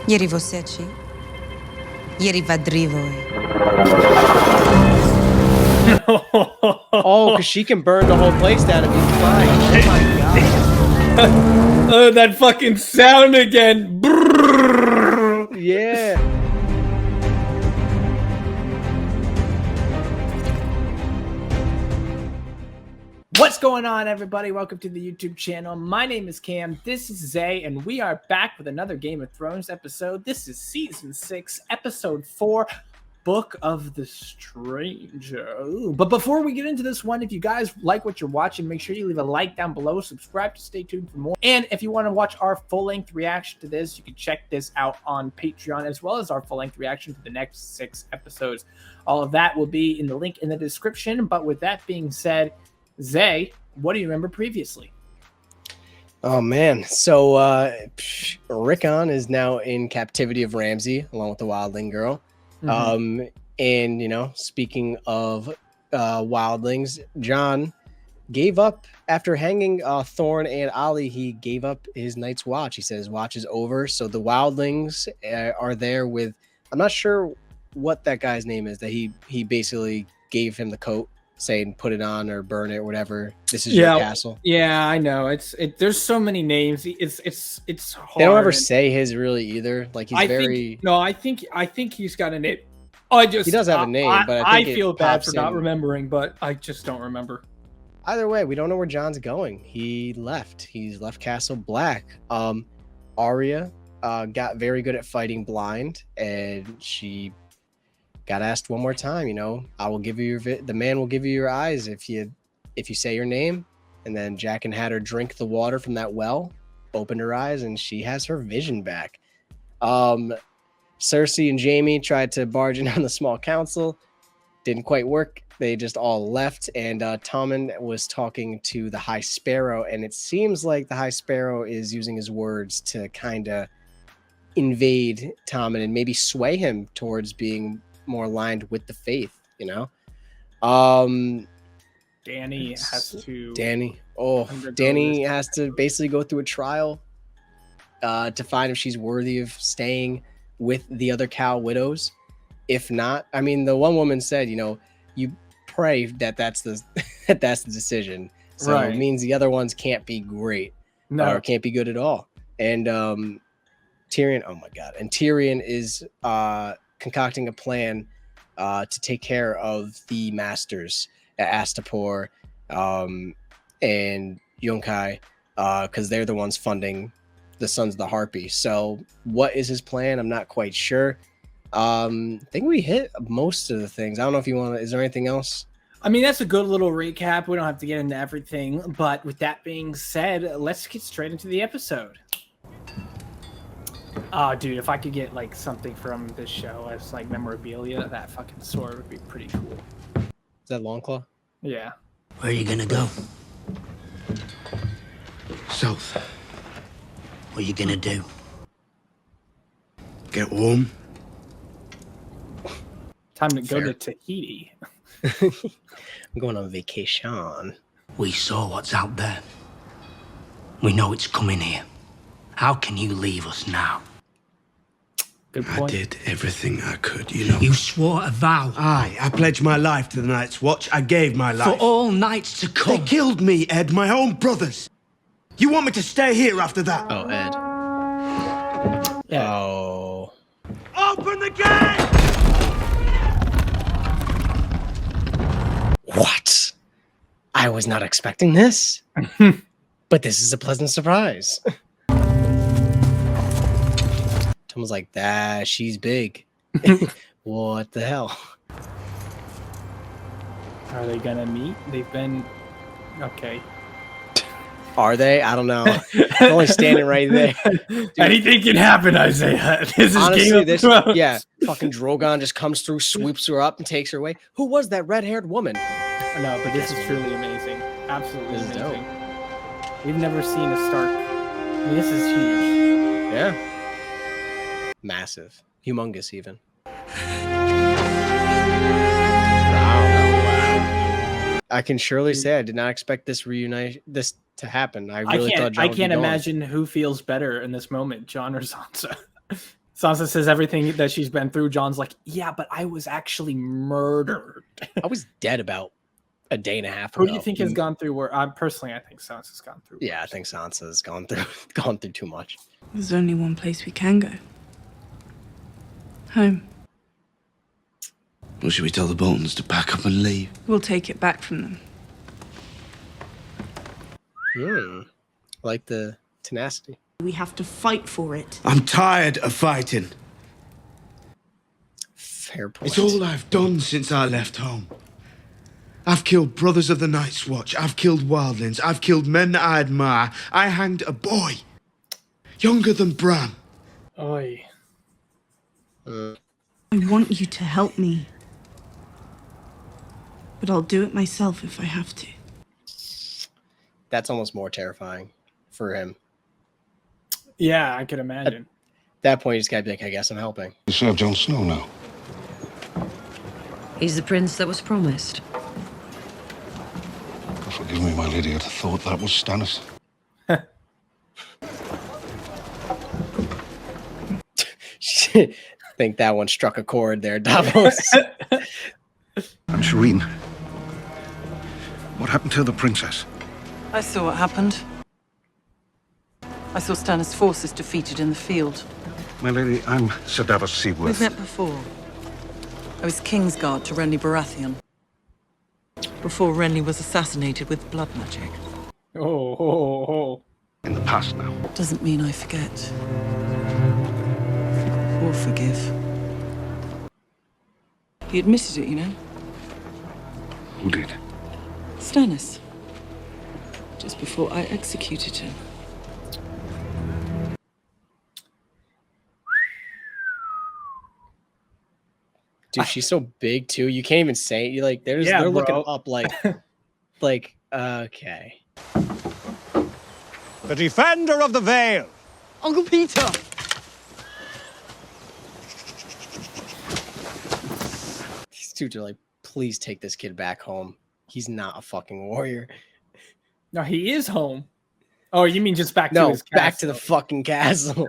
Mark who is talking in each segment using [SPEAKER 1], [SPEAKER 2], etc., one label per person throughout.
[SPEAKER 1] Ieri você aqui. Ieri vadrivo.
[SPEAKER 2] Oh, because she can burn the whole place down and be fine. Oh my god.
[SPEAKER 3] Oh, that fucking sound again. Brrr.
[SPEAKER 2] Yeah.
[SPEAKER 3] What's going on, everybody? Welcome to the YouTube channel. My name is Cam. This is Zay, and we are back with another Game of Thrones episode. This is Season 6, Episode 4, Book of the Stranger. Ooh. But before we get into this one, if you guys like what you're watching, make sure you leave a like down below, subscribe to stay tuned for more. And if you want to watch our full-length reaction to this, you can check this out on Patreon, as well as our full-length reaction to the next 6 episodes. All of that will be in the link in the description. But with that being said, Zay, what do you remember previously?
[SPEAKER 2] Oh man, so Rickon is now in captivity of Ramsay along with the wildling girl. And you know, speaking of wildlings, Jon gave up after hanging Thorne and Ollie. He gave up his night's watch. He said his watch is over, so the wildlings are there with, I'm not sure what that guy's name is, that he basically gave him the coat saying put it on or burn it or whatever. This is your castle.
[SPEAKER 3] Yeah, I know. There's so many names. It's hard.
[SPEAKER 2] They don't ever say his really either. Like he's
[SPEAKER 3] I think he's got a name. He
[SPEAKER 2] does have a name, but
[SPEAKER 3] I feel bad for not remembering, but I just don't remember.
[SPEAKER 2] Either way, we don't know where Jon's going. He left. He's left Castle Black. Arya got very good at fighting blind, and she got asked one more time, you know, I will give you the man will give you your eyes if you say your name. And then Jack and had her drink the water from that well, opened her eyes, and she has her vision back. Cersei and Jaime tried to barge in on the small council, didn't quite work. They just all left, and Tommen was talking to the High Sparrow, and it seems like the High Sparrow is using his words to kind of invade Tommen and maybe sway him towards being more aligned with the faith, you know.
[SPEAKER 3] Danny has to
[SPEAKER 2] basically go through a trial to find if she's worthy of staying with the other Cal widows. If not, I mean, the one woman said, you know, you pray that that's the decision. So
[SPEAKER 3] right.
[SPEAKER 2] It means the other ones can't be great, or can't be good at all. And Tyrion, oh my god, and Tyrion is concocting a plan to take care of the masters at Astapor and Yunkai, because they're the ones funding the Sons of the Harpy. So what is his plan? I'm not quite sure. I think we hit most of the things. I don't know if you want to, is there anything else?
[SPEAKER 3] I mean, that's a good little recap. We don't have to get into everything, but with that being said, let's get straight into the episode. Oh, dude, if I could get like something from this show as like memorabilia, that fucking sword would be pretty cool.
[SPEAKER 2] Is that Longclaw?
[SPEAKER 3] Yeah.
[SPEAKER 4] Where are you gonna go?
[SPEAKER 5] South.
[SPEAKER 4] What are you gonna do?
[SPEAKER 5] Get warm.
[SPEAKER 3] Time to go to Tahiti.
[SPEAKER 2] I'm going on vacation.
[SPEAKER 4] We saw what's out there. We know it's coming here. How can you leave us now?
[SPEAKER 3] Good point.
[SPEAKER 5] I did everything I could, you know.
[SPEAKER 4] You swore a vow.
[SPEAKER 5] Aye, I pledged my life to the Night's Watch. I gave my life.
[SPEAKER 4] For all nights to come.
[SPEAKER 5] They killed me, Ed, my own brothers. You want me to stay here after that?
[SPEAKER 2] Oh, Ed.
[SPEAKER 3] Yeah.
[SPEAKER 2] Oh.
[SPEAKER 5] Open the gate!
[SPEAKER 2] What? I was not expecting this. But this is a pleasant surprise. Tom was like, that she's big. What the hell?
[SPEAKER 3] Are they gonna meet? They've been okay.
[SPEAKER 2] Are they? I don't know. They're only standing right there. Dude,
[SPEAKER 3] anything can happen, Isaiah. This is
[SPEAKER 2] honestly,
[SPEAKER 3] Game of Thrones.
[SPEAKER 2] Yeah, fucking Drogon just comes through, swoops her up, and takes her away. Who was that red-haired woman?
[SPEAKER 3] No, but this is truly amazing. Absolutely
[SPEAKER 2] This is
[SPEAKER 3] amazing.
[SPEAKER 2] dope.
[SPEAKER 3] We've never seen a Stark. I mean, this is huge.
[SPEAKER 2] Yeah. Massive. Humongous, even. Wow. I can surely say I did not expect this to happen. I really thought Jon would be
[SPEAKER 3] can't
[SPEAKER 2] gone.
[SPEAKER 3] imagine who feels better in this moment, Jon or Sansa. Sansa says everything that she's been through. Jon's like, yeah, but I was actually murdered.
[SPEAKER 2] I was dead about a day and a half ago.
[SPEAKER 3] Who do you think has gone through where? Personally, I think Sansa's gone through.
[SPEAKER 2] Yeah, I think Sansa's gone through too much.
[SPEAKER 6] There's only one place we can go. Home.
[SPEAKER 5] Or should we tell the Boltons to pack up and leave?
[SPEAKER 6] We'll take it back from them.
[SPEAKER 2] Like the tenacity.
[SPEAKER 7] We have to fight for it.
[SPEAKER 5] I'm tired of fighting.
[SPEAKER 2] Fair point.
[SPEAKER 5] It's all I've done since I left home. I've killed brothers of the Night's Watch. I've killed wildlings. I've killed men that I admire. I hanged a boy younger than Bran.
[SPEAKER 3] Oi.
[SPEAKER 7] I want you to help me. But I'll do it myself if I have to.
[SPEAKER 2] That's almost more terrifying for him.
[SPEAKER 3] Yeah, I could imagine.
[SPEAKER 2] At that point, he's got to be like, I guess I'm helping.
[SPEAKER 8] You serve Jon Snow now.
[SPEAKER 1] He's the prince that was promised.
[SPEAKER 8] Forgive me, my lady, I'd thought that was Stannis.
[SPEAKER 2] Think that one struck a chord there, Davos.
[SPEAKER 8] And Shireen, what happened to the princess?
[SPEAKER 9] I saw what happened. I saw Stannis' forces defeated in the field.
[SPEAKER 8] My lady, I'm Sir Davos Seaworth.
[SPEAKER 9] We've met before. I was Kingsguard to Renly Baratheon. Before Renly was assassinated with blood magic.
[SPEAKER 3] Oh.
[SPEAKER 8] In the past now.
[SPEAKER 9] Doesn't mean I forget. Or forgive. He admitted it, you know.
[SPEAKER 8] Who did?
[SPEAKER 9] Stannis. Just before I executed him.
[SPEAKER 2] Dude, she's so big too. You can't even say it. You like they're looking up like okay.
[SPEAKER 10] The defender of the Vale.
[SPEAKER 9] Uncle Peter!
[SPEAKER 2] These dudes are like, please take this kid back home. He's not a fucking warrior.
[SPEAKER 3] No, he is home. Oh, you mean just back to
[SPEAKER 2] No,
[SPEAKER 3] his castle?
[SPEAKER 2] back to the fucking castle.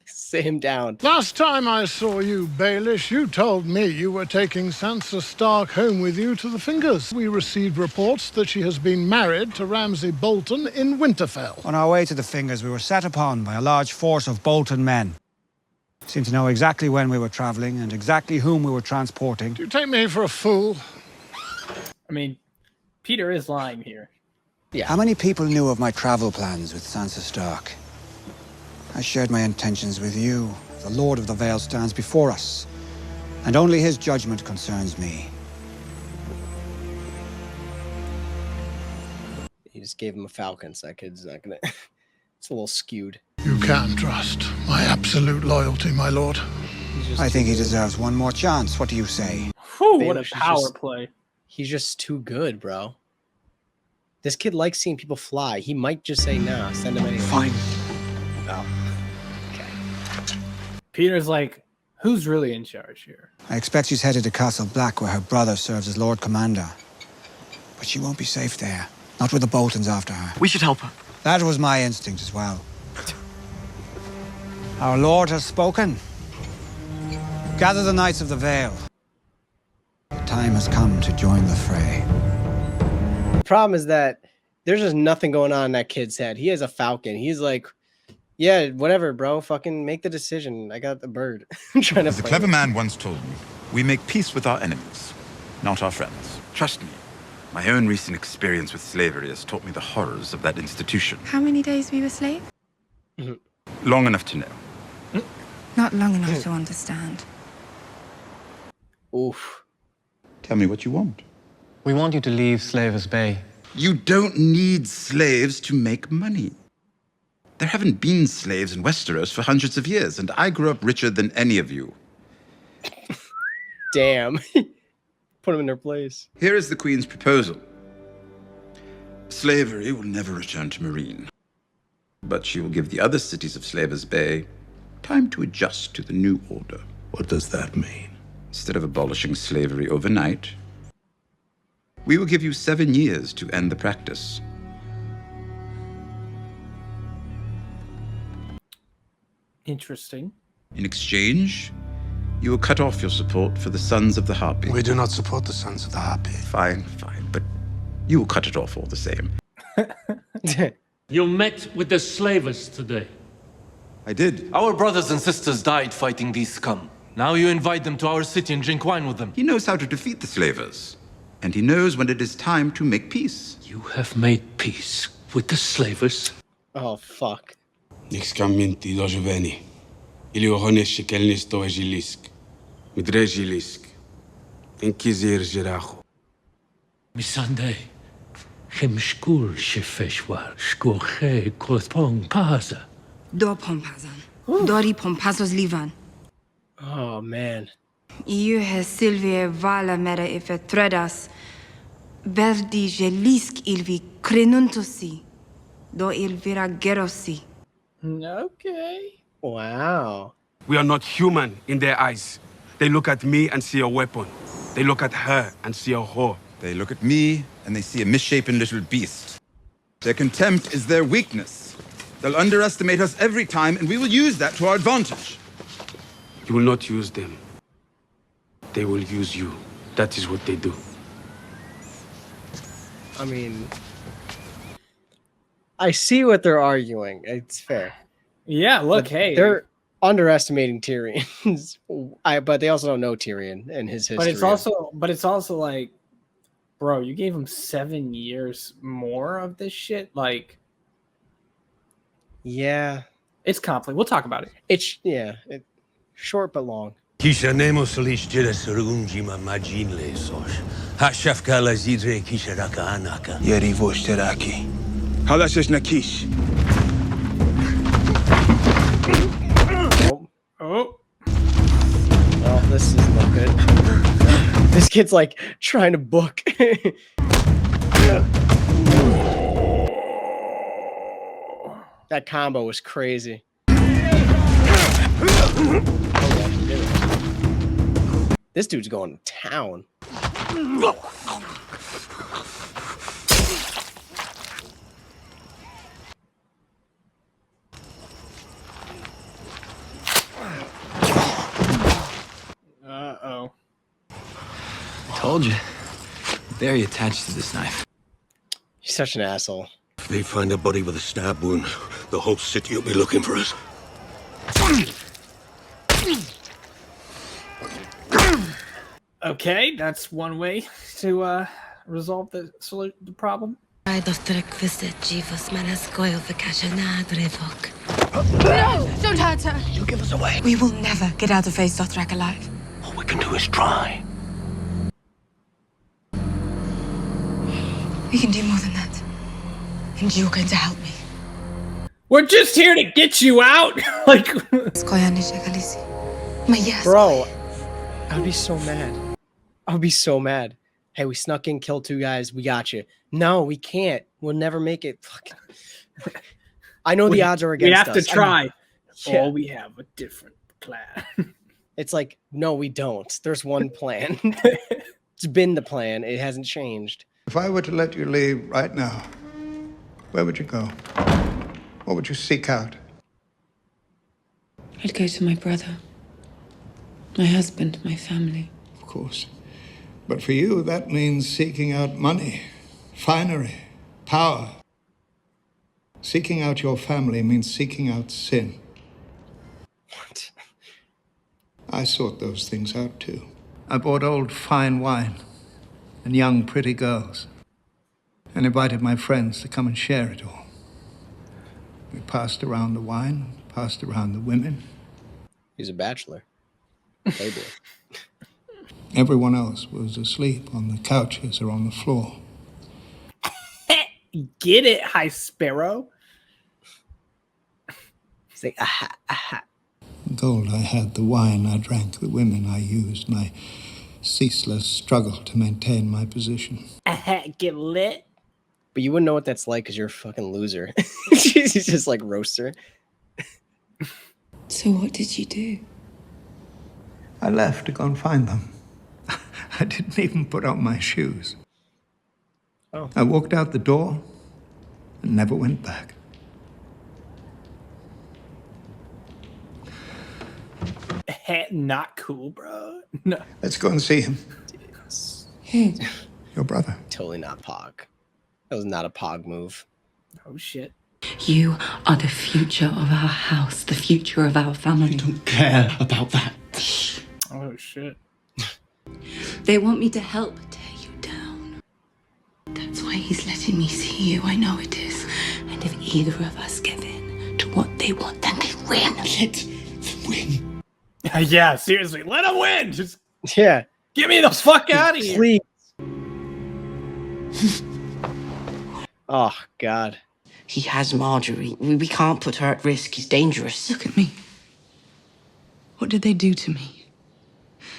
[SPEAKER 2] Sit him down.
[SPEAKER 11] Last time I saw you, Baelish, you told me you were taking Sansa Stark home with you to the Fingers. We received reports that she has been married to Ramsay Bolton in Winterfell.
[SPEAKER 10] On our way to the Fingers, we were set upon by a large force of Bolton men. Seemed to know exactly when we were traveling and exactly whom we were transporting.
[SPEAKER 11] Do you take me for a fool?
[SPEAKER 3] I mean, Peter is lying here.
[SPEAKER 2] Yeah.
[SPEAKER 10] How many people knew of my travel plans with Sansa Stark? I shared my intentions with you. The Lord of the Vale stands before us, and only his judgment concerns me.
[SPEAKER 2] He just gave him a falcon, so that kid's not gonna. It's a little skewed.
[SPEAKER 11] You can trust my absolute loyalty, my lord.
[SPEAKER 10] I think he deserves one more chance. What do you say?
[SPEAKER 3] Whew, what a
[SPEAKER 2] Baelish is
[SPEAKER 3] power
[SPEAKER 2] just-
[SPEAKER 3] play.
[SPEAKER 2] He's just too good, bro. This kid likes seeing people fly. He might just say, nah, send him anyway.
[SPEAKER 10] Fine.
[SPEAKER 2] No. Okay.
[SPEAKER 3] Peter's like, who's really in charge here?
[SPEAKER 10] I expect she's headed to Castle Black, where her brother serves as Lord Commander. But she won't be safe there. Not with the Boltons after her.
[SPEAKER 4] We should help her.
[SPEAKER 10] That was my instinct as well. Our Lord has spoken. Gather the Knights of the Vale. The time has come to join the fray.
[SPEAKER 2] The problem is that there's just nothing going on in that kid's head. He has a falcon. He's like, yeah, whatever, bro. Fucking make the decision. I got the bird. I'm trying to
[SPEAKER 12] As a
[SPEAKER 2] fight
[SPEAKER 12] clever
[SPEAKER 2] it.
[SPEAKER 12] man once told me, we make peace with our enemies, not our friends. Trust me, my own recent experience with slavery has taught me the horrors of that institution.
[SPEAKER 6] How many days we were slaves?
[SPEAKER 12] Long enough to know.
[SPEAKER 6] Not long enough to understand.
[SPEAKER 2] Oof.
[SPEAKER 12] Tell me what you want.
[SPEAKER 13] We want you to leave Slavers Bay.
[SPEAKER 12] You don't need slaves to make money. There haven't been slaves in Westeros for hundreds of years, and I grew up richer than any of you.
[SPEAKER 2] Damn. Put him in their place.
[SPEAKER 12] Here is the Queen's proposal. Slavery will never return to Meereen, but she will give the other cities of Slavers Bay time to adjust to the new order.
[SPEAKER 5] What does that mean?
[SPEAKER 12] Instead of abolishing slavery overnight, we will give you 7 years to end the practice.
[SPEAKER 3] Interesting.
[SPEAKER 12] In exchange, you will cut off your support for the Sons of the Harpy.
[SPEAKER 8] We do not support the Sons of the Harpy.
[SPEAKER 12] Fine, but you will cut it off all the same.
[SPEAKER 14] You met with the slavers today.
[SPEAKER 12] I did.
[SPEAKER 13] Our brothers and sisters died fighting these scum. Now you invite them to our city and drink wine with them.
[SPEAKER 12] He knows how to defeat the slavers, and he knows when it is time to make peace.
[SPEAKER 14] You have made peace with the slavers?
[SPEAKER 2] Oh, fuck.
[SPEAKER 15] Nixkamminti dojuveni. Iliohones shekelnis toejilisk. Midrejilisk. Inkizir jiracho.
[SPEAKER 14] Misande. Hemshkul shefeshwar. Shkurche korthpong paza.
[SPEAKER 6] Do pompazan. Dori pompazos livan.
[SPEAKER 2] Oh, man.
[SPEAKER 6] Iu he silvie vala mera ife tredas. Verdi gelisk ilvi crenuntosi. Do ilvira gerosi.
[SPEAKER 3] Okay.
[SPEAKER 2] Wow.
[SPEAKER 15] We are not human in their eyes. They look at me and see a weapon. They look at her and see a whore.
[SPEAKER 12] They look at me and they see a misshapen little beast. Their contempt is their weakness. They'll underestimate us every time, and we will use that to our advantage.
[SPEAKER 15] You will not use them. They will use you. That is what they do.
[SPEAKER 2] I mean, I see what they're arguing. It's fair.
[SPEAKER 3] Yeah, look,
[SPEAKER 2] But
[SPEAKER 3] hey.
[SPEAKER 2] they're underestimating Tyrion. But they also don't know Tyrion and his history.
[SPEAKER 3] But it's also like, bro, you gave him 7 years more of this shit. Like,
[SPEAKER 2] yeah,
[SPEAKER 3] it's complicated. We'll talk about it.
[SPEAKER 2] It's short but long.
[SPEAKER 16] Kisha nemo solis jira sarunjima majin le sosh. Hashafka la zidre kisha raka anaka.
[SPEAKER 5] Yeri voshteraki. Halashish nakish.
[SPEAKER 2] Oh, this isn't look good. This kid's like trying to book. That combo was crazy. This dude's going to town.
[SPEAKER 3] Uh-oh.
[SPEAKER 17] I told you. Very attached to this knife.
[SPEAKER 2] He's such an asshole.
[SPEAKER 16] If they find a body with a stab wound, the whole city will be looking for us.
[SPEAKER 3] Okay, that's one way to resolve the problem.
[SPEAKER 18] No! Don't hurt her!
[SPEAKER 16] You give us away.
[SPEAKER 6] We will never get out of Face Dothrak alive.
[SPEAKER 16] All we can do is try.
[SPEAKER 6] We can do more than that. And you're going to help me.
[SPEAKER 3] We're just here to get you out! Like...
[SPEAKER 2] Bro, I would be so mad. I would be so mad. Hey, we snuck in, killed 2 guys. We got you. No, we can't. We'll never make it. I know the odds are against us.
[SPEAKER 3] We have to try.
[SPEAKER 2] Yeah.
[SPEAKER 3] Or we have a different plan.
[SPEAKER 2] It's like, no, we don't. There's one plan. It's been the plan. It hasn't changed.
[SPEAKER 19] If I were to let you leave right now, where would you go? What would you seek out?
[SPEAKER 6] I'd go to my brother. My husband, my family.
[SPEAKER 19] Of course. But for you, that means seeking out money, finery, power. Seeking out your family means seeking out sin.
[SPEAKER 2] What?
[SPEAKER 19] I sought those things out too. I bought old fine wine and young pretty girls and invited my friends to come and share it all. We passed around the wine, passed around the women.
[SPEAKER 2] He's a bachelor. Playboy.
[SPEAKER 19] Everyone else was asleep on the couches or on the floor.
[SPEAKER 3] Get it, High Sparrow?
[SPEAKER 2] Say, aha, aha.
[SPEAKER 19] The gold I had, the wine I drank, the women I used, my ceaseless struggle to maintain my position.
[SPEAKER 3] Get lit?
[SPEAKER 2] But you wouldn't know what that's like because you're a fucking loser. He's just like roaster.
[SPEAKER 6] So what did you do?
[SPEAKER 19] I left to go and find them. I didn't even put on my shoes.
[SPEAKER 2] Oh.
[SPEAKER 19] I walked out the door and never went back.
[SPEAKER 3] not cool, bro. No.
[SPEAKER 19] Let's go and see him. Your brother.
[SPEAKER 2] Totally not Pog. That was not a Pog move.
[SPEAKER 3] Oh shit.
[SPEAKER 6] You are the future of our house, the future of our family.
[SPEAKER 17] I don't care about that.
[SPEAKER 3] Oh shit.
[SPEAKER 6] They want me to help tear you down. That's why he's letting me see you. I know it is. And if either of us give in to what they want, then they win.
[SPEAKER 17] Let them win.
[SPEAKER 3] Yeah, seriously, let them win. Just
[SPEAKER 2] Yeah.
[SPEAKER 3] get me the fuck out of here.
[SPEAKER 2] Please. Oh, God.
[SPEAKER 20] He has Margaery. We can't put her at risk. He's dangerous.
[SPEAKER 6] Look at me. What did they do to me?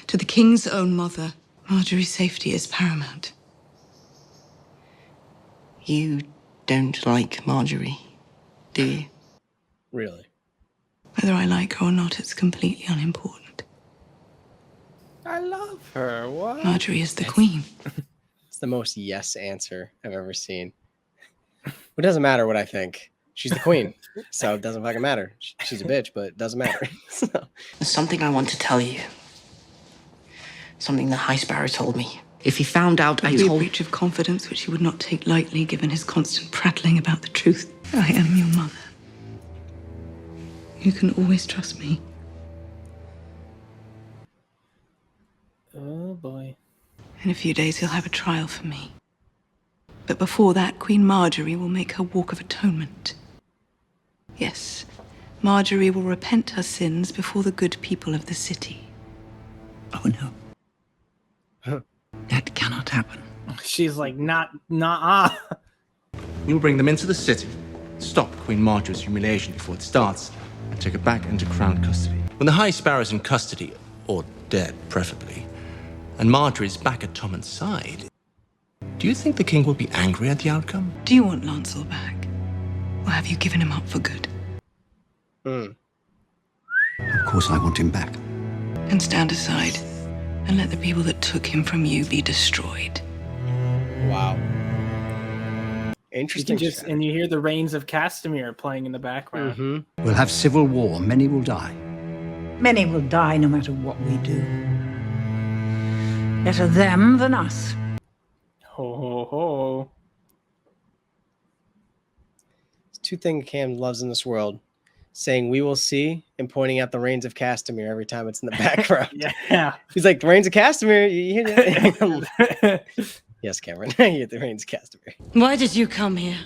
[SPEAKER 6] To the king's own mother, Margaery's safety is paramount.
[SPEAKER 20] You don't like Margaery, do you?
[SPEAKER 2] Really?
[SPEAKER 6] Whether I like her or not, it's completely unimportant.
[SPEAKER 3] I love her. What?
[SPEAKER 6] Margaery is the queen.
[SPEAKER 2] It's the most yes answer I've ever seen. It doesn't matter what I think. She's the queen, so it doesn't fucking matter. She's a bitch, but it doesn't matter. So.
[SPEAKER 20] There's something I want to tell you. Something that High Sparrow told me. If he found out I
[SPEAKER 6] It would be a
[SPEAKER 20] told...
[SPEAKER 6] breach of confidence which he would not take lightly, given his constant prattling about the truth. I am your mother. You can always trust me.
[SPEAKER 3] Oh boy.
[SPEAKER 6] In a few days, he'll have a trial for me. But before that, Queen Margaery will make her walk of atonement. Yes, Margaery will repent her sins before the good people of the city.
[SPEAKER 17] Oh no. That cannot happen.
[SPEAKER 3] She's like, not.
[SPEAKER 17] You'll bring them into the city, stop Queen Margaery's humiliation before it starts, and take her back into crown custody. When the High Sparrow's in custody, or dead preferably, and Margaery's back at Tommen's side, do you think the king will be angry at the outcome?
[SPEAKER 6] Do you want Lancel back? Or have you given him up for good?
[SPEAKER 10] Of course I want him back.
[SPEAKER 6] And stand aside, and let the people that took him from you be destroyed.
[SPEAKER 2] Wow.
[SPEAKER 3] You
[SPEAKER 2] Interesting.
[SPEAKER 3] can just, and you hear the Rains of Castamere playing in the background.
[SPEAKER 2] Mm-hmm.
[SPEAKER 16] We'll have civil war. Many will die.
[SPEAKER 21] Many will die no matter what we do. Better them than us.
[SPEAKER 3] Ho, ho, ho.
[SPEAKER 2] There's two things Cam loves in this world. Saying "we will see" and pointing out the Rains of Castamere every time it's in the background.
[SPEAKER 3] Yeah.
[SPEAKER 2] He's like, "The Rains of Castamere." You hear that? Yes, Cameron. I hear the Rains of Castamere.
[SPEAKER 22] Why did you come here?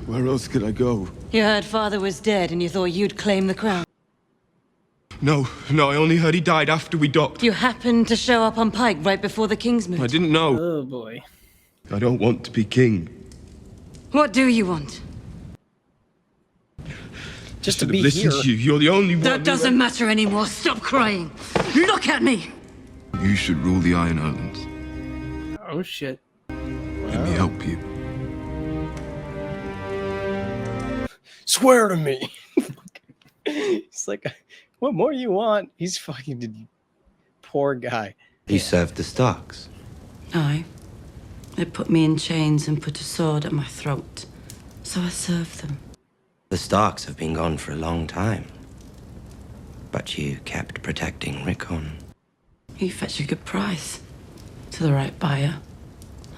[SPEAKER 5] Where else could I go?
[SPEAKER 22] You heard father was dead and you thought you'd claim the crown.
[SPEAKER 5] No, I only heard he died after we docked.
[SPEAKER 22] You happened to show up on Pike right before the king's moot.
[SPEAKER 5] I didn't know.
[SPEAKER 3] Oh boy.
[SPEAKER 5] I don't want to be king.
[SPEAKER 22] What do you want?
[SPEAKER 2] Just
[SPEAKER 5] to be here. To you. You're the only one.
[SPEAKER 22] That doesn't matter anymore. Stop crying. Look at me.
[SPEAKER 5] You should rule the Iron Islands.
[SPEAKER 3] Oh shit.
[SPEAKER 5] Let me help you.
[SPEAKER 2] Swear to me. He's like, what more do you want? He's fucking poor guy.
[SPEAKER 23] You served the Starks.
[SPEAKER 22] Aye. They put me in chains and put a sword at my throat. So I served them.
[SPEAKER 23] The Starks have been gone for a long time. But you kept protecting Rickon.
[SPEAKER 22] He fetched a good price. To the right buyer.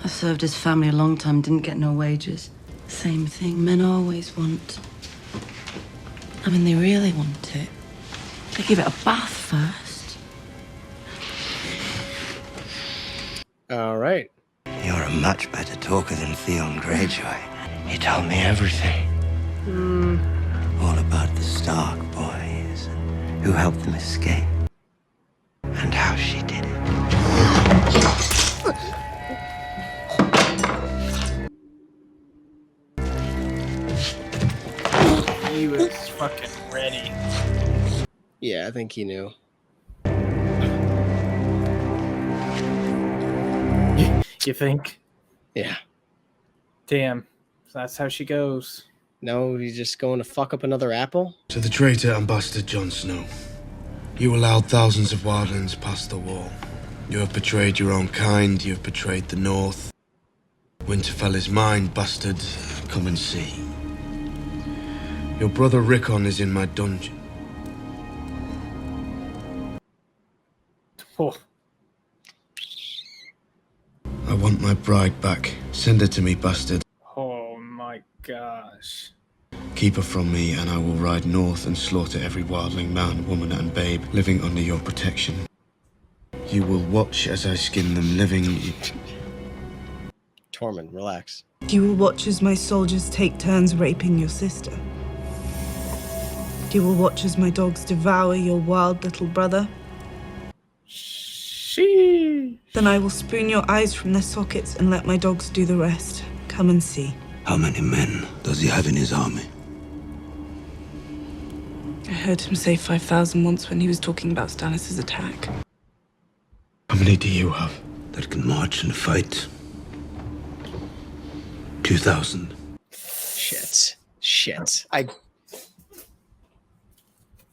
[SPEAKER 22] I served his family a long time, didn't get no wages. Same thing men always want. I mean, they really want it. They give it a bath first.
[SPEAKER 2] All right.
[SPEAKER 23] You're a much better talker than Theon Greyjoy. He told me everything. All about the Stark boys, and who helped them escape, and how she did it.
[SPEAKER 3] He was fucking ready.
[SPEAKER 2] Yeah, I think he knew.
[SPEAKER 3] You think?
[SPEAKER 2] Yeah.
[SPEAKER 3] Damn. So that's how she goes.
[SPEAKER 2] No, he's just going to fuck up another apple?
[SPEAKER 5] To the traitor and bastard Jon Snow, you allowed thousands of wildlings past the wall. You have betrayed your own kind, you have betrayed the North. Winterfell is mine, bastard. Come and see. Your brother Rickon is in my dungeon.
[SPEAKER 3] Oh.
[SPEAKER 5] I want my bride back. Send her to me, bastard.
[SPEAKER 3] Oh my gosh.
[SPEAKER 5] Keep her from me, and I will ride north and slaughter every wildling man, woman, and babe living under your protection. You will watch as I skin them living.
[SPEAKER 2] Tormund, relax.
[SPEAKER 6] You will watch as my soldiers take turns raping your sister. You will watch as my dogs devour your wild little brother.
[SPEAKER 3] She.
[SPEAKER 6] Then I will spoon your eyes from their sockets and let my dogs do the rest. Come and see.
[SPEAKER 16] How many men does he have in his army?
[SPEAKER 6] I heard him say 5,000 once when he was talking about Stannis' attack.
[SPEAKER 5] How many do you have?
[SPEAKER 16] That can march and fight. 2,000.
[SPEAKER 2] Shit. I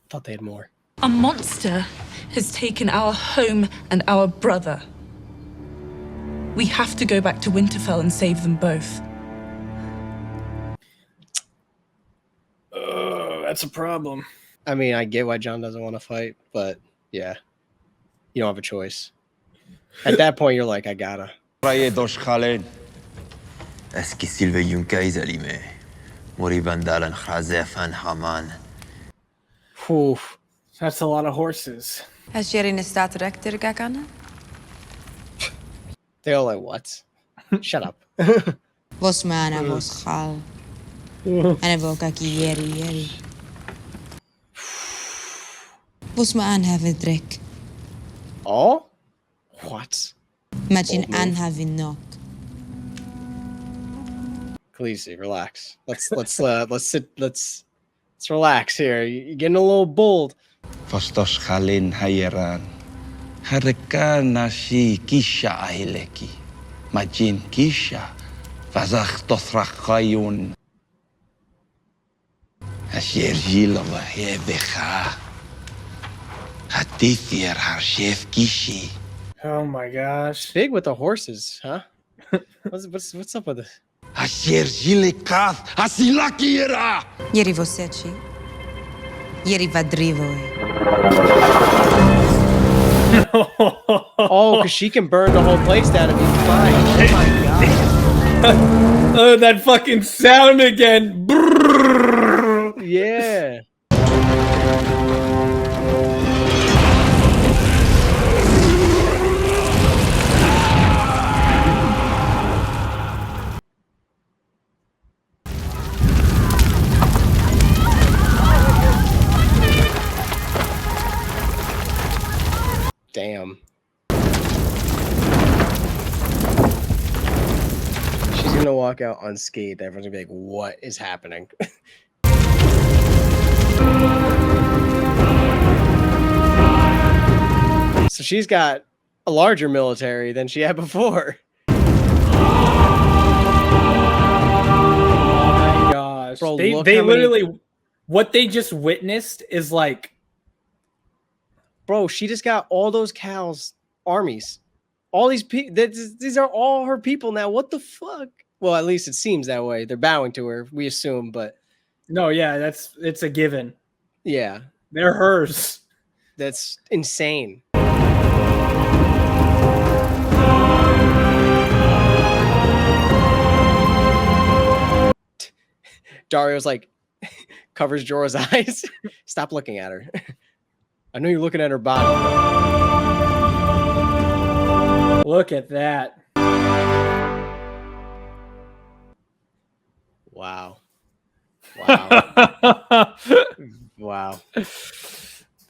[SPEAKER 2] thought they had more.
[SPEAKER 6] A monster has taken our home and our brother. We have to go back to Winterfell and save them both.
[SPEAKER 3] That's a problem.
[SPEAKER 2] I mean, I get why Jon doesn't want to fight, but yeah, you don't have a choice. At that point, you're like, I gotta.
[SPEAKER 23] Eski Silve Yunkais Alime. Mori Vandalan Khazefan Haman.
[SPEAKER 3] That's a lot of horses.
[SPEAKER 1] Has Sherin staat rector gegangen?
[SPEAKER 2] They're all like, what? Shut up.
[SPEAKER 1] Was mana was gal. En wil kaki yeri. Was ma aan have drek.
[SPEAKER 2] Oh? What?
[SPEAKER 1] Imagine aan have knock.
[SPEAKER 2] Khaleesi, relax. Let's relax here. You're getting a little bold.
[SPEAKER 7] Fastos Khalin Hayeran. Hareka nasi kisha ahileki. Majin kisha. Vazach tothrakayun. Asher jilova hebecha. Hatithir harshef kishi.
[SPEAKER 3] Oh my gosh.
[SPEAKER 2] Big with the horses, huh? What's up with this?
[SPEAKER 7] Asher jilekath hasilakira.
[SPEAKER 1] Yeri vosechi. Yeri vadrivo.
[SPEAKER 2] Oh, because she can burn the whole place down and be fine. Oh my god.
[SPEAKER 3] Oh, that fucking sound again. Brrr.
[SPEAKER 2] Yeah. Damn. She's gonna walk out unscathed. Everyone's gonna be like, what is happening? So she's got a larger military than she had before.
[SPEAKER 3] Oh my gosh.
[SPEAKER 2] Bro,
[SPEAKER 3] they literally, what they just witnessed is like,
[SPEAKER 2] bro, she just got all those cows' armies. All these people, these are all her people now. What the fuck? Well, at least it seems that way. They're bowing to her, we assume, but
[SPEAKER 3] no, yeah, it's a given.
[SPEAKER 2] Yeah.
[SPEAKER 3] They're hers.
[SPEAKER 2] That's insane. Dario's like, covers Jorah's eyes. Stop looking at her. I know you're looking at her body.
[SPEAKER 3] Look at that.
[SPEAKER 2] Wow. Wow. Wow.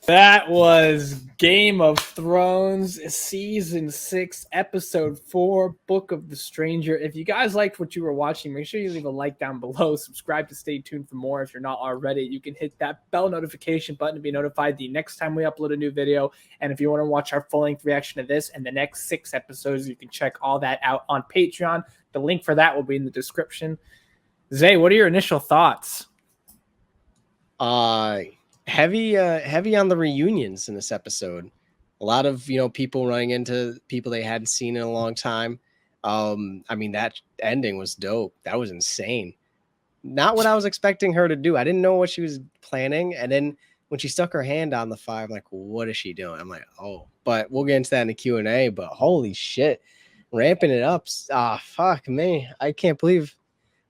[SPEAKER 3] That was Game of Thrones Season 6, Episode 4, Book of the Stranger. If you guys liked what you were watching, make sure you leave a like down below. Subscribe to stay tuned for more. If you're not already, you can hit that bell notification button to be notified the next time we upload a new video. And if you want to watch our full-length reaction to this and the next 6 episodes, you can check all that out on Patreon. The link for that will be in the description. Zay, what are your initial thoughts?
[SPEAKER 2] Heavy on the reunions in this episode. A lot of, people running into people they hadn't seen in a long time. I mean, that ending was dope. That was insane. Not what I was expecting her to do. I didn't know what she was planning. And then when she stuck her hand on the fire, I'm like, what is she doing? I'm like, oh, but we'll get into that in the Q&A. But holy shit, ramping it up. Fuck me. I can't believe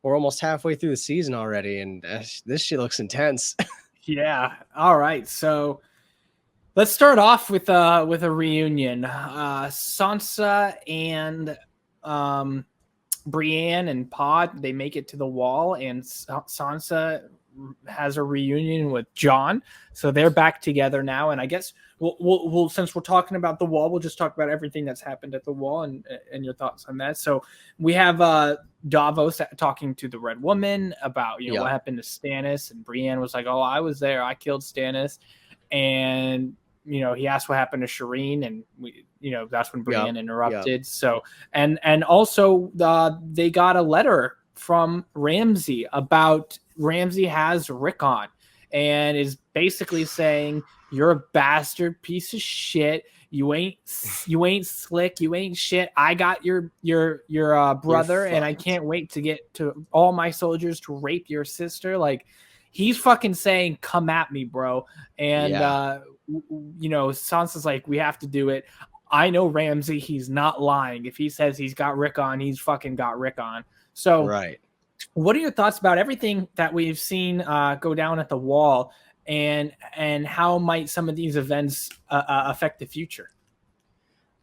[SPEAKER 2] we're almost halfway through the season already, and this shit looks intense.
[SPEAKER 3] Yeah. All right. So let's start off with a reunion. Sansa and Brienne and Pod, they make it to the wall, and Sansa has a reunion with Jon, so they're back together now. And I guess we'll since we're talking about the wall, we'll just talk about everything that's happened at the wall and your thoughts on that. So we have Davos talking to the Red Woman about what happened to Stannis, and Brienne was like, "Oh, I was there. I killed Stannis," and he asked what happened to Shireen, and that's when Brienne interrupted. So, and also they got a letter from Ramsay about Ramsay has Rickon and is basically saying, "You're a bastard piece of shit. You ain't slick. You ain't shit. I got your brother, and I can't wait to get to all my soldiers to rape your sister." Like, he's fucking saying, "Come at me, bro." And Sansa's like, "We have to do it." I know Ramsay, he's not lying. If he says he's got Rickon, he's fucking got Rickon. So
[SPEAKER 2] right.
[SPEAKER 3] What are your thoughts about everything that we've seen go down at the wall, and how might some of these events affect the future?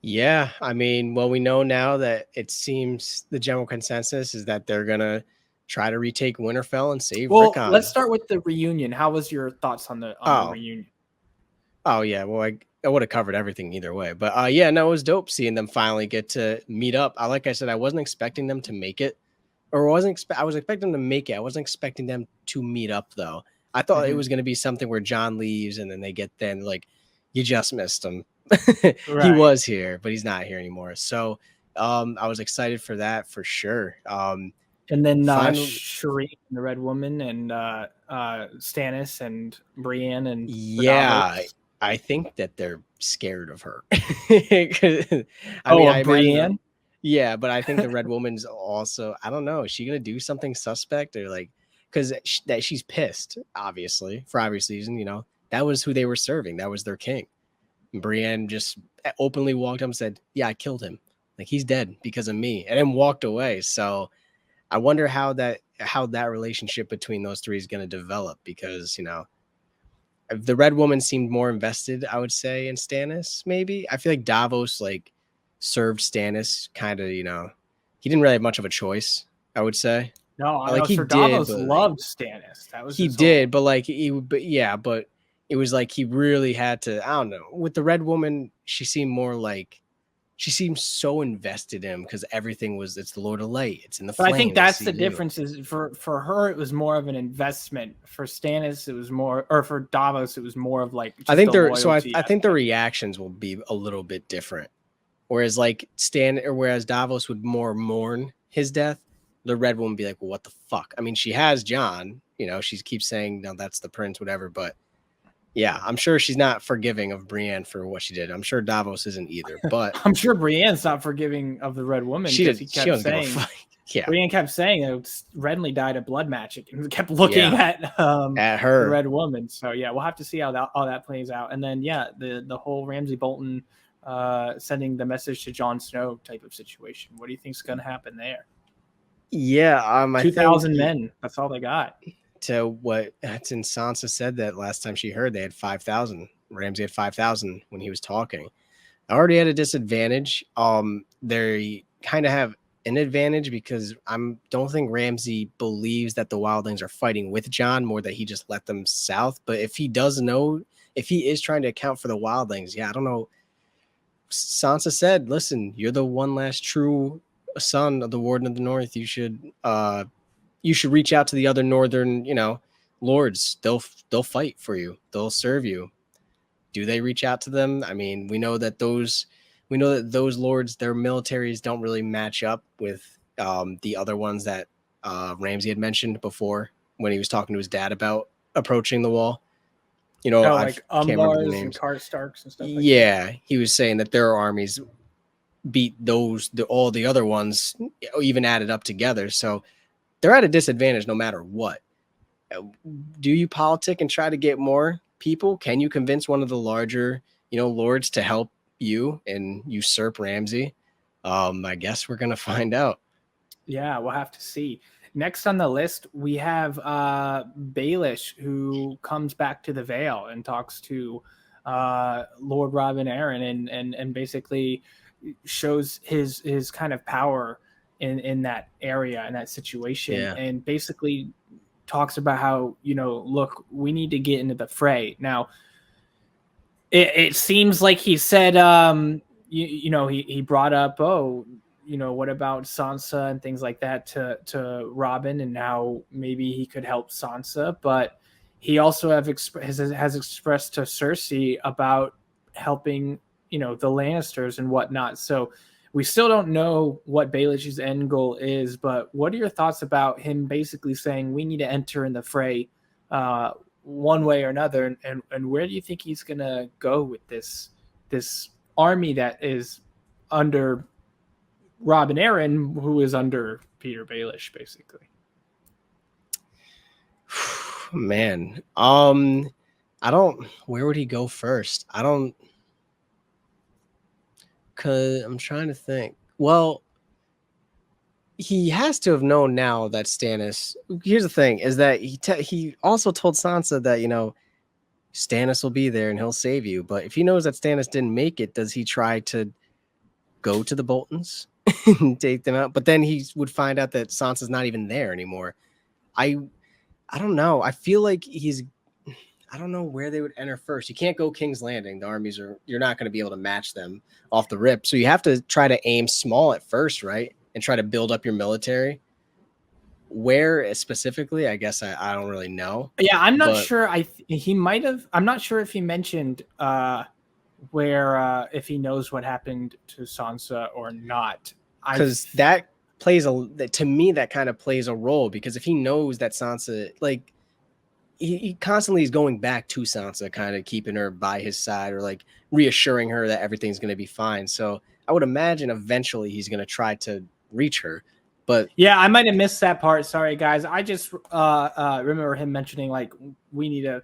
[SPEAKER 2] Yeah, I mean, well, we know now that it seems the general consensus is that they're gonna try to retake Winterfell and save Rickon.
[SPEAKER 3] Let's start with the reunion. How was your thoughts on the reunion?
[SPEAKER 2] Oh yeah, well, I would have covered everything either way, but yeah, no, it was dope seeing them finally get to meet up. Like I said, I wasn't expecting them to make it, or I was expecting them to make it. I wasn't expecting them to meet up though. I thought it was going to be something where Jon leaves and then they get like, you just missed him. He was here, but he's not here anymore. So I was excited for that for sure.
[SPEAKER 3] And then Shireen, the Red Woman, and Stannis and Brienne and Davos.
[SPEAKER 2] I think that they're scared of her.
[SPEAKER 3] Brienne?
[SPEAKER 2] Yeah, but I think the Red Woman's also, I don't know, is she going to do something suspect or like, because she's pissed, obviously, for obvious reason, that was who they were serving. That was their king. And Brienne just openly walked up and said, "Yeah, I killed him. Like, he's dead because of me," and then walked away. So I wonder how that relationship between those three is going to develop, because, the Red Woman seemed more invested, I would say, in Stannis, maybe. I feel like Davos, like, served Stannis kind of, he didn't really have much of a choice, I would say.
[SPEAKER 3] No, like, Sir Davos loved Stannis. That was
[SPEAKER 2] but it was like he really had to, I don't know. With the Red Woman, she seemed more like, she seemed so invested in him because everything was, it's the Lord of Light, it's in the flames.
[SPEAKER 3] I think that's the difference. Is for her it was more of an investment. For Stannis it was more, or for Davos it was more of like,
[SPEAKER 2] I think I think the reactions will be a little bit different. Whereas whereas Davos would more mourn his death, the Red Woman would be like, "Well, what the fuck?" I mean, she has Jon, she keeps saying, "No, that's the prince," whatever, but yeah, I'm sure she's not forgiving of Brienne for what she did. I'm sure Davos isn't either, but
[SPEAKER 3] I'm sure Brienne's not forgiving of the Red Woman.
[SPEAKER 2] She kept saying,
[SPEAKER 3] yeah. Brienne kept saying that Renly died of blood magic, and kept looking at
[SPEAKER 2] her,
[SPEAKER 3] the Red Woman. So yeah, we'll have to see how that plays out. And then the whole Ramsay Bolton sending the message to Jon Snow type of situation. What do you think's going to happen there?
[SPEAKER 2] Yeah,
[SPEAKER 3] 2,000 men. That's all they got.
[SPEAKER 2] Since Sansa said that last time she heard, they had 5,000. Ramsay had 5,000 when he was talking. Already at a disadvantage. They kind of have an advantage because don't think Ramsay believes that the wildlings are fighting with Jon, more that he just let them south. But if he does know, if he is trying to account for the wildlings, I don't know. Sansa said, "Listen, you're the one last true son of the Warden of the North. You should reach out to the other northern, lords. They'll fight for you. They'll serve you." Do they reach out to them? I mean, we know that those lords, their militaries don't really match up with the other ones that Ramsay had mentioned before when he was talking to his dad about approaching the wall.
[SPEAKER 3] Like Umbars and Karstarks and stuff like that.
[SPEAKER 2] He was saying that their armies beat all the other ones, even added up together. So they're at a disadvantage no matter what. Do you politic and try to get more people? Can you convince one of the larger, lords to help you and usurp Ramsay? I guess we're gonna find out.
[SPEAKER 3] Yeah, we'll have to see. Next on the list, we have Baelish, who comes back to the Vale and talks to Lord Robin Arryn and basically shows his kind of power in that area, in that situation, and basically talks about how, look, we need to get into the fray. Now, it seems like he said, he brought up, what about Sansa and things like that to Robin, and how maybe he could help Sansa, but he also has expressed to Cersei about helping, the Lannisters and whatnot. So we still don't know what Baelish's end goal is, but what are your thoughts about him basically saying we need to enter in the fray one way or another, and where do you think he's gonna go with this army that is under Robin Arryn, who is under Peter Baelish, basically?
[SPEAKER 2] Man, where would he go first? Cause I'm trying to think. Well, he has to have known now that Stannis. Here's the thing: is that he also told Sansa that Stannis will be there and he'll save you. But if he knows that Stannis didn't make it, does he try to go to the Boltons and take them out? But then he would find out that Sansa's not even there anymore. I don't know. I feel like I don't know where they would enter first. You can't go King's Landing. The armies you're not going to be able to match them off the rip. So you have to try to aim small at first, right? And try to build up your military. Where specifically, I guess I don't really know.
[SPEAKER 3] Yeah, I'm not sure. He might have. I'm not sure if he mentioned where if he knows what happened to Sansa or not.
[SPEAKER 2] Because that plays to me, that kind of plays a role, because if he knows that Sansa, like, he constantly is going back to Sansa, kind of keeping her by his side, or like reassuring her that everything's going to be fine. So I would imagine eventually he's going to try to reach her. But
[SPEAKER 3] yeah, I might have missed that part. Sorry, guys. I just remember him mentioning, like, we need to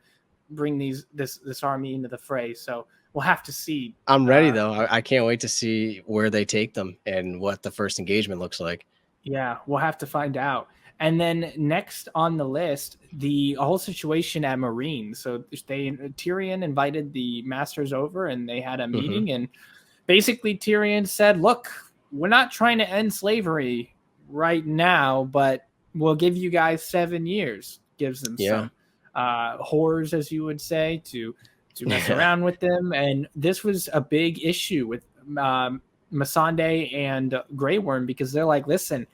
[SPEAKER 3] bring this army into the fray. So we'll have to see.
[SPEAKER 2] I'm ready though. I can't wait to see where they take them and what the first engagement looks like.
[SPEAKER 3] Yeah, we'll have to find out. And then next on the list, the whole situation at Marine. So Tyrion invited the Masters over, and they had a meeting. And basically Tyrion said, look, we're not trying to end slavery right now, but we'll give you guys 7 years. Gives them some whores, as you would say, to mess around with them. And this was a big issue with Missandei and Grey Worm, because they're like, listen,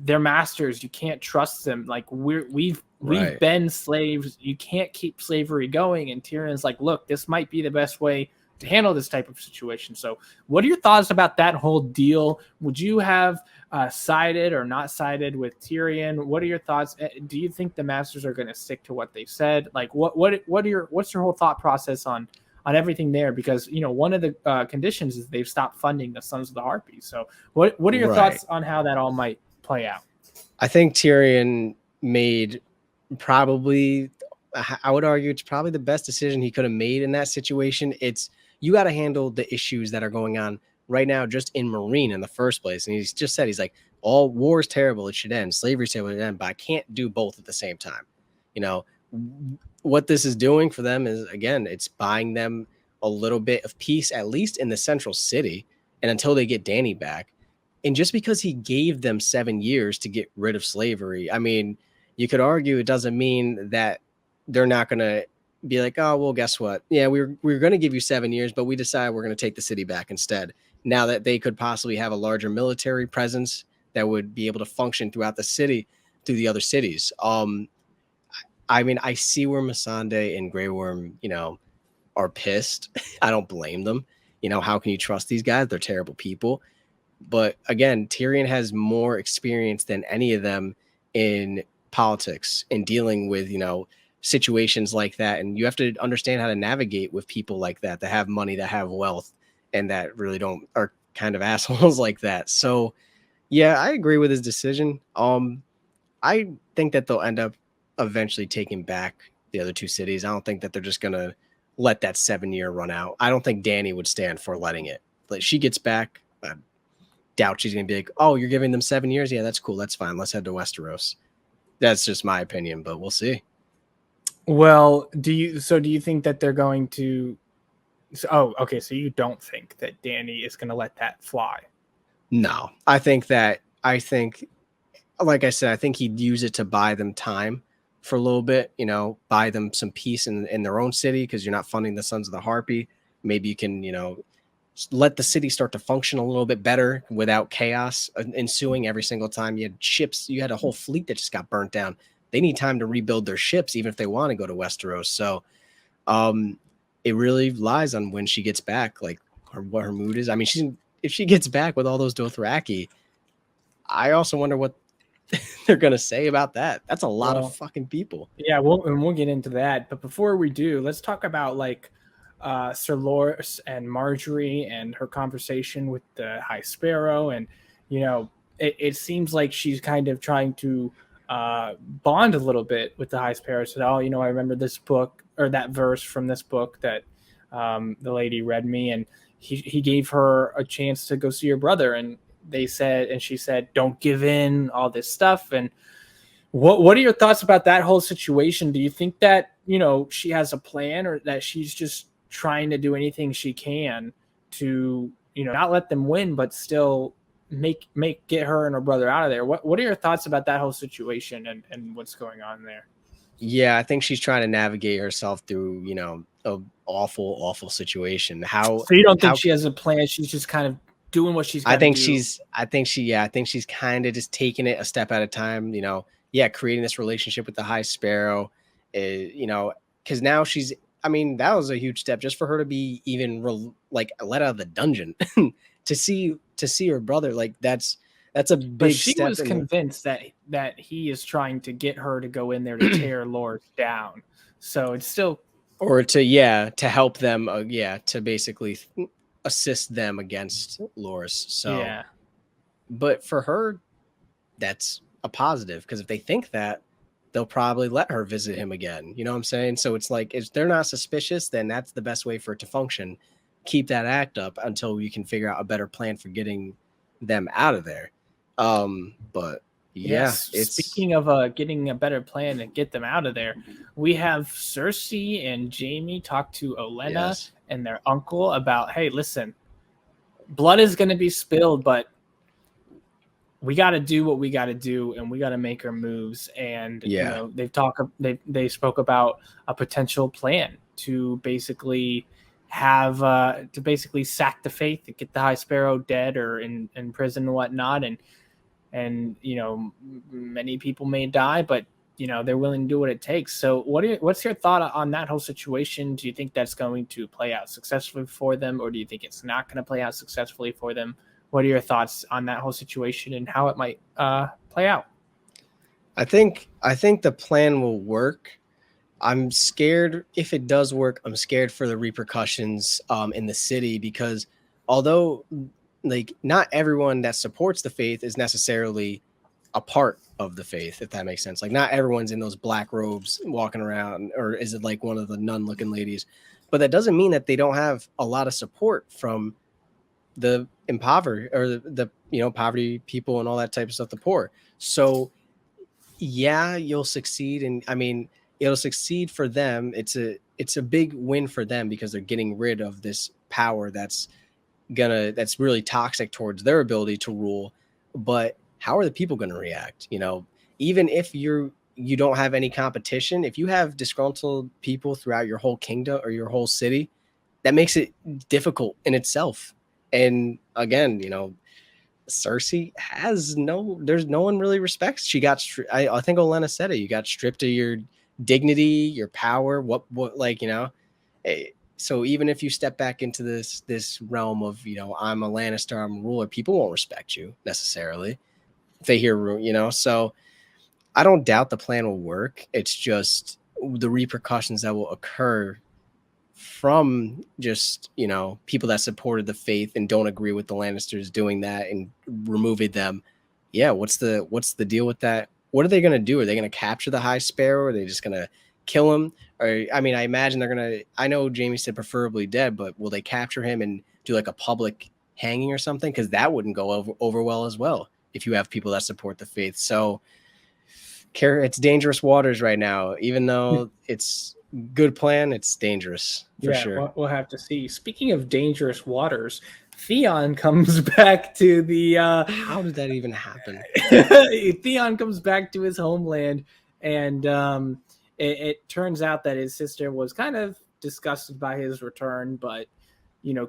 [SPEAKER 3] they're masters, you can't trust them. Like, we've been slaves, you can't keep slavery going. And Tyrion's like, look, this might be the best way to handle this type of situation. So what are your thoughts about that whole deal? Would you have sided or not sided with Tyrion? What are your thoughts? Do you think the Masters are going to stick to what they said? Like, what's your whole thought process on everything there? Because one of the conditions is they've stopped funding the Sons of the Harpies. So what are your thoughts on how that all might play out?
[SPEAKER 2] I think Tyrion made probably, I would argue, it's probably the best decision he could have made in that situation. You got to handle the issues that are going on right now just in Marine in the first place. And he's just said, he's like, all war is terrible, it should end. Slavery is terrible, it should end. But I can't do both at the same time. What this is doing for them is, again, it's buying them a little bit of peace, at least in the central city, and until they get Dany back. And just because he gave them 7 years to get rid of slavery, I mean, you could argue it doesn't mean that they're not going to be like, oh, well, guess what? Yeah, we're going to give you 7 years, but we decide we're going to take the city back instead. Now that they could possibly have a larger military presence that would be able to function throughout the city, through the other cities. I mean, I see where Missandei and Grey Worm, are pissed. I don't blame them. How can you trust these guys? They're terrible people. But again, Tyrion has more experience than any of them in politics and dealing with, situations like that. And you have to understand how to navigate with people like that have money, that have wealth, and that really are kind of assholes like that. So yeah, I agree with his decision. I think that they'll end up eventually taking back the other two cities. I don't think that they're just gonna let that 7-year run out. I don't think Dany would stand for letting it. Like, she gets back, I doubt she's gonna be like, oh, you're giving them 7 years? Yeah, that's cool. That's fine. Let's head to Westeros. That's just my opinion, but we'll see.
[SPEAKER 3] Well, do you think that they're going to? So you don't think that Dany is going to let that fly?
[SPEAKER 2] No, I think, like I said, I think he'd use it to buy them time for a little bit, buy them some peace in their own city, because you're not funding the Sons of the Harpy. Maybe you can, let the city start to function a little bit better without chaos ensuing every single time. You had ships, you had a whole fleet that just got burnt down. They need time to rebuild their ships, even if they want to go to Westeros. So it really lies on when she gets back, like what her mood is. I mean, if she gets back with all those Dothraki, I also wonder what they're going to say about that. That's a lot of fucking people.
[SPEAKER 3] Yeah, we'll get into that. But before we do, let's talk about Sir Loras and Margaery and her conversation with the High Sparrow. And, it seems like she's kind of trying to bond a little bit with the High Sparrow. Said, oh, I remember this book, or that verse from this book that the lady read me, and he gave her a chance to go see her brother. And she said, don't give in, all this stuff. And what are your thoughts about that whole situation? Do you think that, she has a plan, or that she's just trying to do anything she can to, not let them win, but still get her and her brother out of there? What are your thoughts about that whole situation and what's going on there?
[SPEAKER 2] Yeah, I think she's trying to navigate herself through, an awful situation. So
[SPEAKER 3] you don't think she has a plan? She's just kind of doing what she's got to do.
[SPEAKER 2] I think she's kind of just taking it a step at a time, creating this relationship with the High Sparrow, because now that was a huge step just for her to be even let out of the dungeon to see her brother. Like, that's a big
[SPEAKER 3] but she
[SPEAKER 2] step.
[SPEAKER 3] Was convinced that he is trying to get her to go in there to tear Loras down. So it's still,
[SPEAKER 2] or to help them, to basically assist them against Loras. So
[SPEAKER 3] yeah,
[SPEAKER 2] but for her, that's a positive, because if they think that, they'll probably let her visit him again. You know what I'm saying? So it's like, if they're not suspicious, then that's the best way for it to function. Keep that act up until you can figure out a better plan for getting them out of there. But yeah,
[SPEAKER 3] speaking of getting a better plan to get them out of there, we have Cersei and Jaime talk to Olenna and their uncle about, hey, listen, blood is going to be spilled, but we got to do what we got to do, and we got to make our moves. And they spoke about a potential plan to basically sack the faith, to get the High Sparrow dead or in prison and whatnot. And many people may die, but they're willing to do what it takes. So what's your thought on that whole situation? Do you think that's going to play out successfully for them, or do you think it's not going to play out successfully for them? What are your thoughts on that whole situation and how it might play out?
[SPEAKER 2] I think the plan will work. I'm scared if it does work. I'm scared for the repercussions in the city, because although not everyone that supports the faith is necessarily a part of the faith, if that makes sense. Like, not everyone's in those black robes walking around, or is it like one of the nun-looking ladies? But that doesn't mean that they don't have a lot of support from the impoverished, or the poverty people and all that type of stuff, the poor. So yeah, you'll succeed, and it'll succeed for them. It's a big win for them, because they're getting rid of this power that's really toxic towards their ability to rule. But how are the people going to react? Even if you don't have any competition, if you have disgruntled people throughout your whole kingdom or your whole city, that makes it difficult in itself. And again, Cersei there's no one really respects. She got, I think Olenna said it, you got stripped of your dignity, your power, so even if you step back into this realm of, I'm a Lannister, I'm a ruler, people won't respect you necessarily if they hear, so I don't doubt the plan will work. It's just the repercussions that will occur from just, people that supported the faith and don't agree with the Lannisters doing that and removing them. Yeah, what's the deal with that? What are they going to do? Are they going to capture the High Sparrow? Or are they just going to kill him? Or I mean, I imagine they're gonna. I know Jamie said preferably dead, but will they capture him and do like a public hanging or something? Because that wouldn't go over well as well if you have people that support the faith. So it's dangerous waters right now. Even though it's good plan, it's dangerous for sure.
[SPEAKER 3] We'll have to see. Speaking of dangerous waters, Theon comes back to the.
[SPEAKER 2] How did that even happen?
[SPEAKER 3] Theon comes back to his homeland, and it turns out that his sister was kind of disgusted by his return, but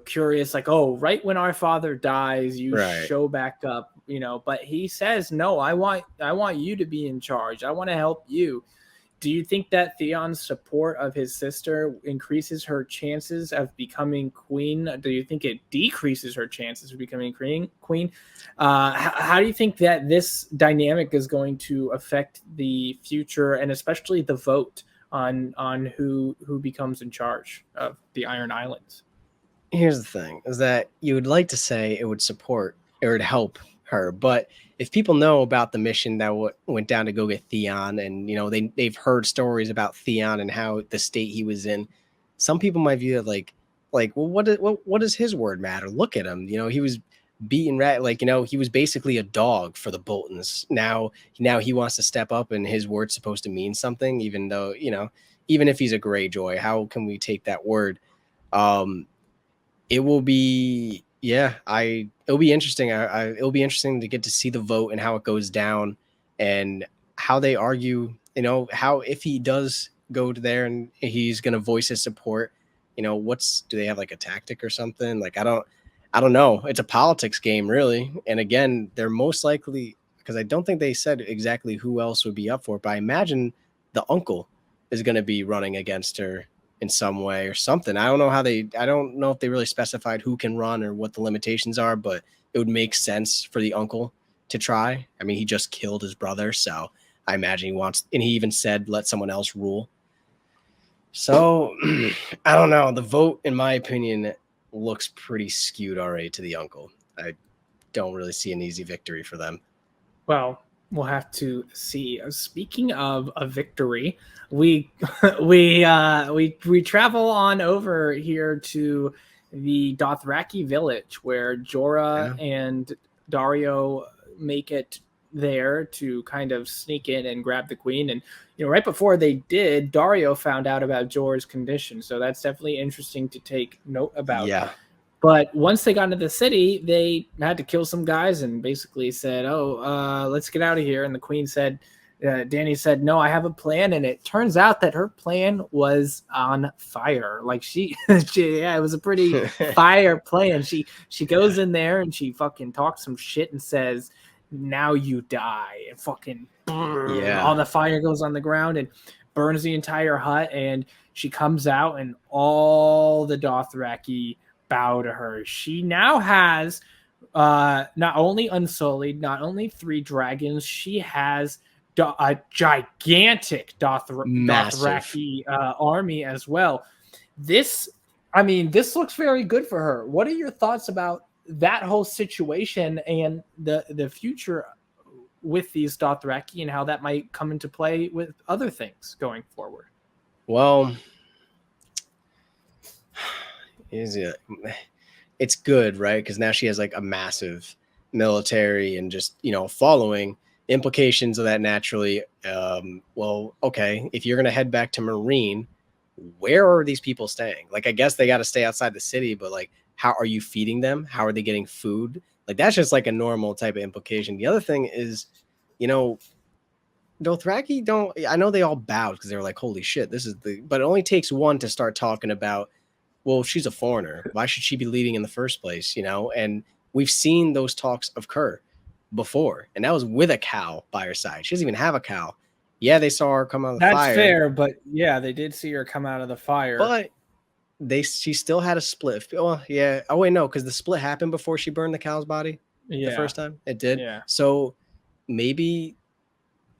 [SPEAKER 3] curious, like, oh, right when our father dies, you show back up, But he says, no, I want you to be in charge. I want to help you. Do you think that Theon's support of his sister increases her chances of becoming queen? Do you think it decreases her chances of becoming queen? How do you think that this dynamic is going to affect the future and especially the vote on who becomes in charge of the Iron Islands?
[SPEAKER 2] Here's the thing: is that you would like to say it would support or it would help her, but if people know about the mission that went down to go get Theon, and they've heard stories about Theon and how the state he was in, some people might view it like, well, what does his word matter? Look at him, he was beaten he was basically a dog for the Boltons. Now he wants to step up, and his word's supposed to mean something, even though even if he's a Greyjoy, how can we take that word? It will be. Yeah, it'll be interesting. It'll be interesting to get to see the vote and how it goes down and how they argue, how if he does go to there and he's going to voice his support, do they have like a tactic or something? Like, I don't know. It's a politics game, really. And again, they're most likely, because I don't think they said exactly who else would be up for it, but I imagine the uncle is going to be running against her in some way or something. I don't know if they really specified who can run or what the limitations are, but it would make sense for the uncle to try. I mean, he just killed his brother, so I imagine he wants, and he even said, let someone else rule. So I don't know. The vote, in my opinion, looks pretty skewed already to the uncle. I don't really see an easy victory for them.
[SPEAKER 3] Well, we'll have to see. Speaking of a victory, we travel on over here to the Dothraki village where Jorah and Daario make it there to kind of sneak in and grab the queen. And right before they did, Daario found out about Jorah's condition, so that's definitely interesting to take note about.
[SPEAKER 2] Yeah.
[SPEAKER 3] But once they got into the city, they had to kill some guys and basically said, let's get out of here. And the queen said, Dany said, no, I have a plan. And it turns out that her plan was on fire. Like it was a pretty fire plan. She goes in there and she fucking talks some shit and says, now you die. And fucking all the fire goes on the ground and burns the entire hut. And she comes out and all the Dothraki bow to her. She now has not only Unsullied, not only 3 dragons, she has a gigantic Dothraki army as well. This looks very good for her. What are your thoughts about that whole situation and the future with these Dothraki and how that might come into play with other things going forward?
[SPEAKER 2] Well, it's good, right? Because now she has like a massive military and just following. Implications of that naturally. Well, okay, if you're gonna head back to Marine, where are these people staying? Like, I guess they got to stay outside the city, but like, how are you feeding them? How are they getting food? Like, that's just like a normal type of implication. The other thing is, Dothraki don't. I know they all bowed because they were like, "Holy shit, this is the." But it only takes one to start talking about, well, she's a foreigner. Why should she be leading in the first place? And we've seen those talks occur before, and that was with a cow by her side. She doesn't even have a cow. Yeah, they saw her come out of the fire.
[SPEAKER 3] That's fair, but yeah, they did see her come out of the fire.
[SPEAKER 2] But she still had a split. Well, yeah. Oh wait, no, because the split happened before she burned the cow's body. The first time it did.
[SPEAKER 3] Yeah.
[SPEAKER 2] So maybe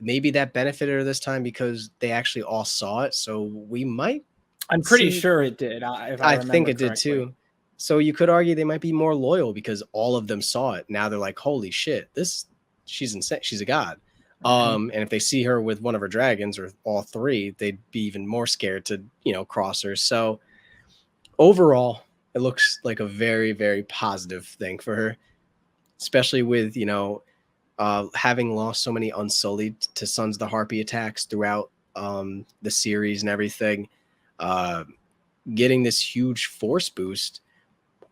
[SPEAKER 2] that benefited her this time because they actually all saw it. So we might.
[SPEAKER 3] I'm pretty sure it did. I
[SPEAKER 2] think it did too. So you could argue they might be more loyal because all of them saw it. Now they're like, holy shit, she's insane. She's a god. And if they see her with one of her dragons or all three, they'd be even more scared to, cross her. So overall, it looks like a very, very positive thing for her, especially with, having lost so many Unsullied to Sons of the Harpy attacks throughout the series and everything. Getting this huge force boost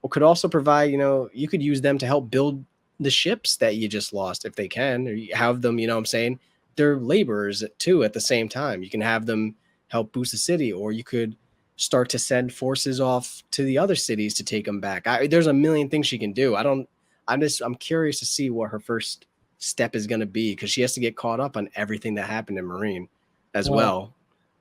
[SPEAKER 2] could also provide, you could use them to help build the ships that you just lost if they can, or you have them, what I'm saying? They're laborers too at the same time. You can have them help boost the city, or you could start to send forces off to the other cities to take them back. There's a million things she can do. I'm curious to see what her first step is going to be, because she has to get caught up on everything that happened in Marine as well.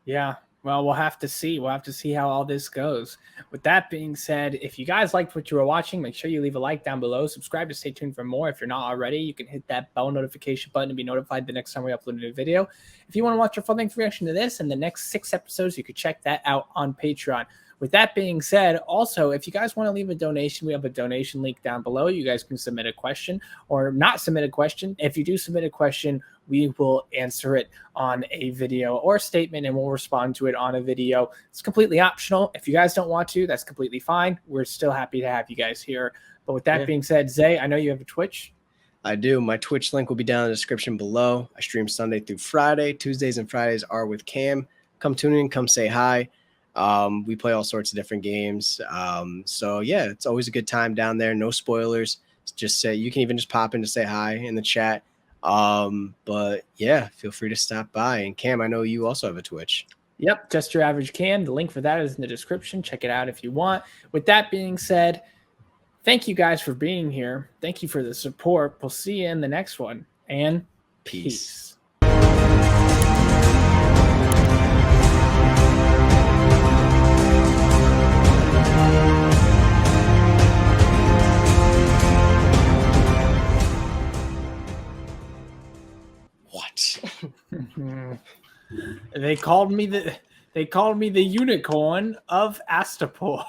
[SPEAKER 3] Yeah. Well, we'll have to see. We'll have to see how all this goes. With that being said, if you guys liked what you were watching, make sure you leave a like down below. Subscribe to stay tuned for more. If you're not already, you can hit that bell notification button to be notified the next time we upload a new video. If you want to watch our full-length reaction to this and the next 6 episodes, you could check that out on Patreon. With that being said, also, if you guys want to leave a donation, we have a donation link down below. You guys can submit a question or not submit a question. If you do submit a question, we will answer it on a video or statement, and we'll respond to it on a video. It's completely optional. If you guys don't want to, that's completely fine. We're still happy to have you guys here. But with that being said, Zay, I know you have a Twitch.
[SPEAKER 2] I do. My Twitch link will be down in the description below. I stream Sunday through Friday. Tuesdays and Fridays are with Cam. Come tune in, come say hi. We play all sorts of different games. So yeah, it's always a good time down there. No spoilers. Just say, you can even just pop in to say hi in the chat. But yeah, feel free to stop by. And Cam, I know you also have a Twitch.
[SPEAKER 3] Yep, Just Your Average Cam. The link for that is in the description. Check it out if you want. With that being said, thank you guys for being here. Thank you for the support. We'll see you in the next one. And peace. They called me the unicorn of Astapor.